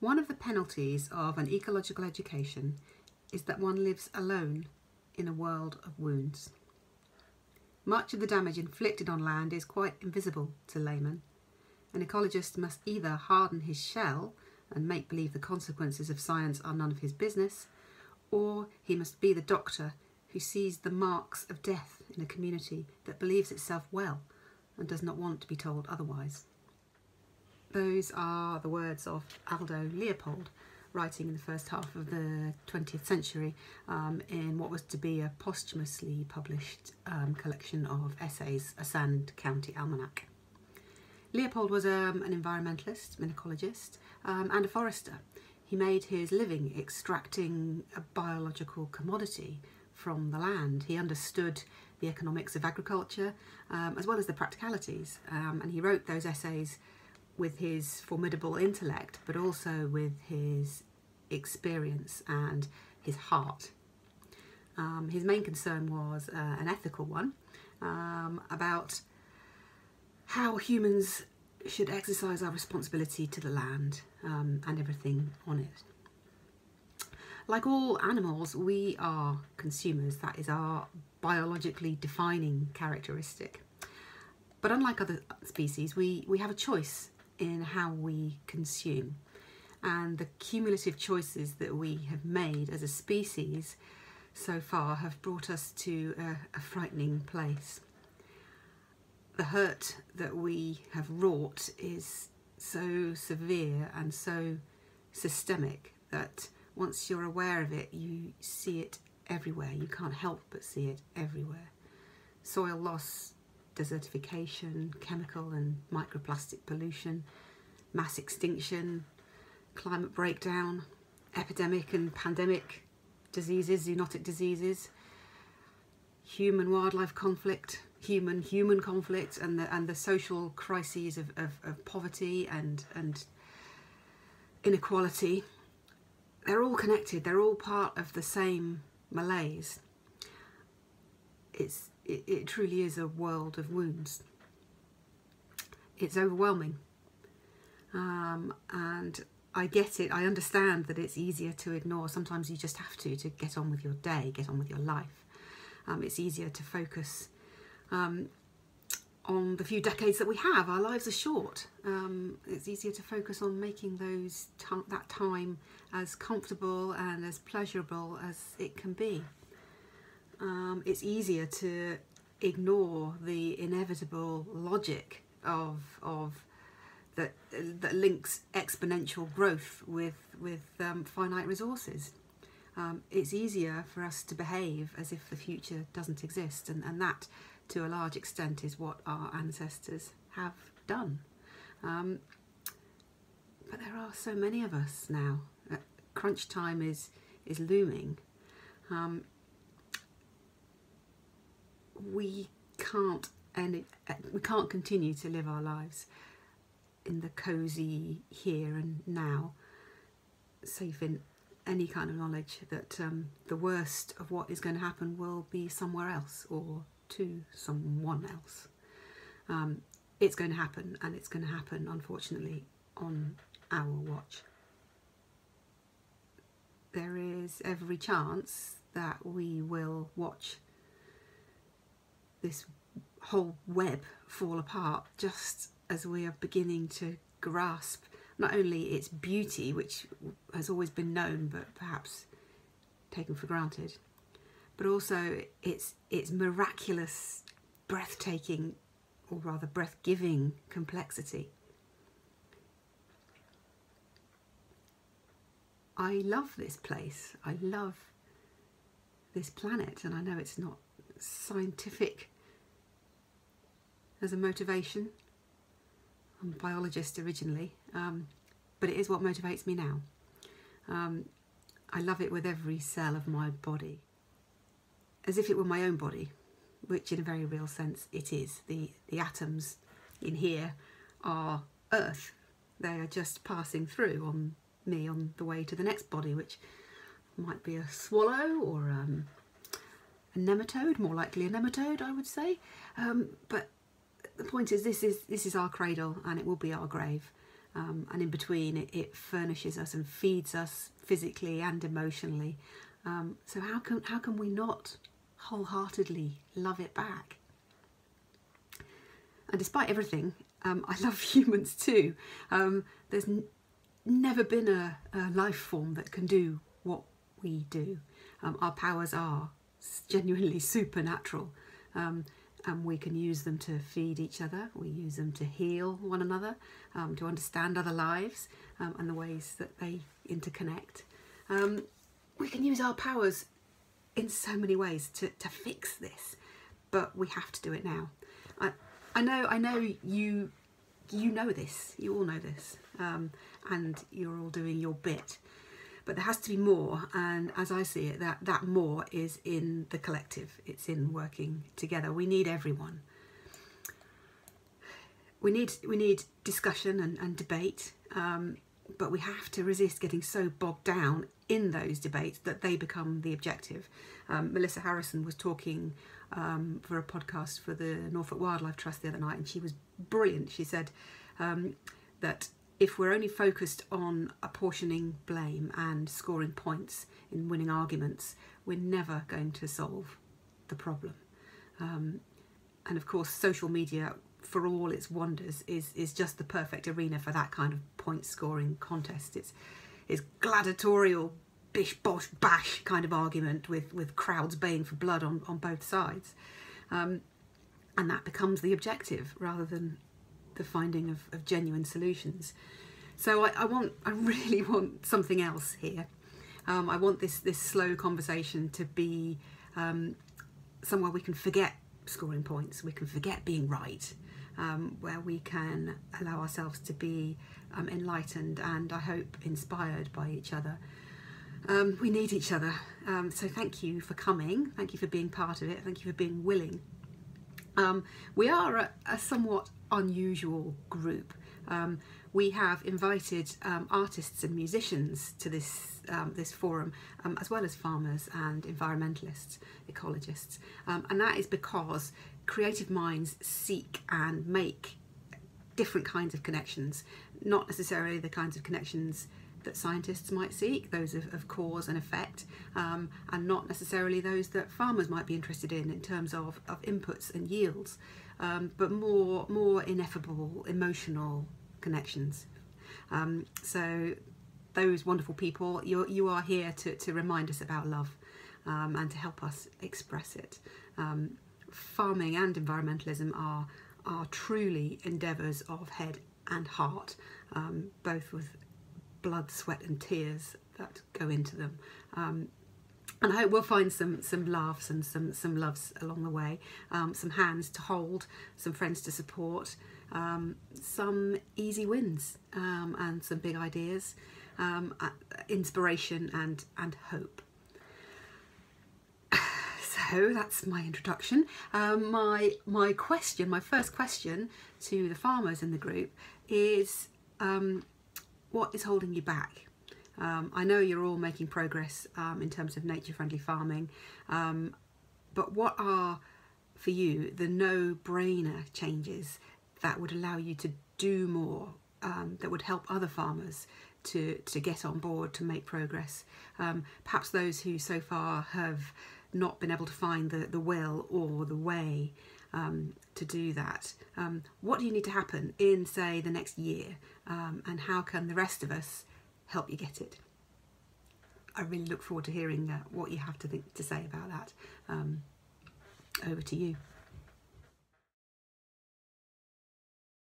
One of the penalties of an ecological education is that one lives alone in a world of wounds. Much of the damage inflicted on land is quite invisible to laymen. An ecologist must either harden his shell and make believe the consequences of science are none of his business, or he must be the doctor who sees the marks of death in a community that believes itself well and does not want to be told otherwise. Those are the words of Aldo Leopold, writing in the first half of the 20th century in what was to be a posthumously published collection of essays, a Sand County Almanac. Leopold was an environmentalist, an ecologist, and a forester. He made his living extracting a biological commodity from the land. He understood the economics of agriculture as well as the practicalities, and he wrote those essays with his formidable intellect, but also with his experience and his heart. His main concern was an ethical one, about how humans should exercise our responsibility to the land and everything on it. Like all animals, we are consumers. That is our biologically defining characteristic. But unlike other species, we have a choice in how we consume, and the cumulative choices that we have made as a species so far have brought us to a frightening place. The hurt that we have wrought is so severe and so systemic that once you're aware of it, you see it everywhere. You can't help but see it everywhere. Soil loss, desertification, chemical and microplastic pollution, mass extinction, climate breakdown, epidemic and pandemic diseases, zoonotic diseases, human-wildlife conflict, human-human conflict, and the social crises of poverty and inequality. They're all connected. They're all part of the same malaise. It truly is a world of wounds. It's overwhelming. And I get it. I understand that it's easier to ignore. Sometimes you just have to get on with your day, get on with your life. It's easier to focus on the few decades that we have. Our lives are short. It's easier to focus on making that time as comfortable and as pleasurable as it can be. It's easier to ignore the inevitable logic of that links exponential growth with finite resources. It's easier for us to behave as if the future doesn't exist, and that, to a large extent, is what our ancestors have done. But there are so many of us now. Crunch time is looming. We can't continue to live our lives in the cosy here and now, safe in any kind of knowledge that the worst of what is going to happen will be somewhere else or to someone else. It's going to happen, and it's going to happen, unfortunately, on our watch. There is every chance that we will watch this whole web fall apart just as we are beginning to grasp not only its beauty, which has always been known but perhaps taken for granted, but also its miraculous, breathtaking, or rather breath-giving complexity. I love this place. I love this planet, and I know it's not scientific as a motivation. I'm a biologist originally, but it is what motivates me now. I love it with every cell of my body, as if it were my own body, which in a very real sense it is. The atoms in here are Earth. They are just passing through on me on the way to the next body, which might be a swallow or a nematode, more likely a nematode, I would say. But the point is, this is our cradle, and it will be our grave. and in between it furnishes us and feeds us physically and emotionally. So how can we not wholeheartedly love it back? And despite everything, I love humans too. There's never been a life form that can do what we do. Our powers are genuinely supernatural, and we can use them to feed each other. We use them to heal one another, to understand other lives and the ways that they interconnect. We can use our powers in so many ways to fix this, but we have to do it now. I know you know this, you all know this, and you're all doing your bit, but there has to be more, and as I see it, that more is in the collective. It's in working together. We need everyone. We need discussion and debate, but we have to resist getting so bogged down in those debates that they become the objective. Melissa Harrison was talking for a podcast for the Norfolk Wildlife Trust the other night, and she was brilliant. She said that if we're only focused on apportioning blame and scoring points in winning arguments, we're never going to solve the problem. And of course, social media, for all its wonders, is just the perfect arena for that kind of point scoring contest. It's gladiatorial, bish bosh bash kind of argument with crowds baying for blood on both sides, and that becomes the objective rather than the finding of genuine solutions. So I really want something else here. I want this slow conversation to be somewhere we can forget scoring points, we can forget being right, where we can allow ourselves to be enlightened and, I hope, inspired by each other. We need each other, so thank you for coming, thank you for being part of it, thank you for being willing. We are a somewhat unusual group. We have invited artists and musicians to this forum, as well as farmers and environmentalists, ecologists, and that is because creative minds seek and make different kinds of connections, not necessarily the kinds of connections that scientists might seek, those of cause and effect, and not necessarily those that farmers might be interested in terms of inputs and yields, but more ineffable, emotional connections. So those wonderful people, you are here to remind us about love, and to help us express it. Farming and environmentalism are truly endeavours of head and heart, both with blood, sweat and tears that go into them. And I hope we'll find some laughs and some loves along the way, some hands to hold, some friends to support, some easy wins, and some big ideas, inspiration and hope. So that's my introduction. My first question to the farmers in the group is, what is holding you back? I know you're all making progress in terms of nature-friendly farming, but what are, for you, the no-brainer changes that would allow you to do more, that would help other farmers to get on board, to make progress? Perhaps those who so far have not been able to find the will or the way to do that. What do you need to happen in, say, the next year, and how can the rest of us help you get it? I really look forward to hearing what you have to say about that. Over to you.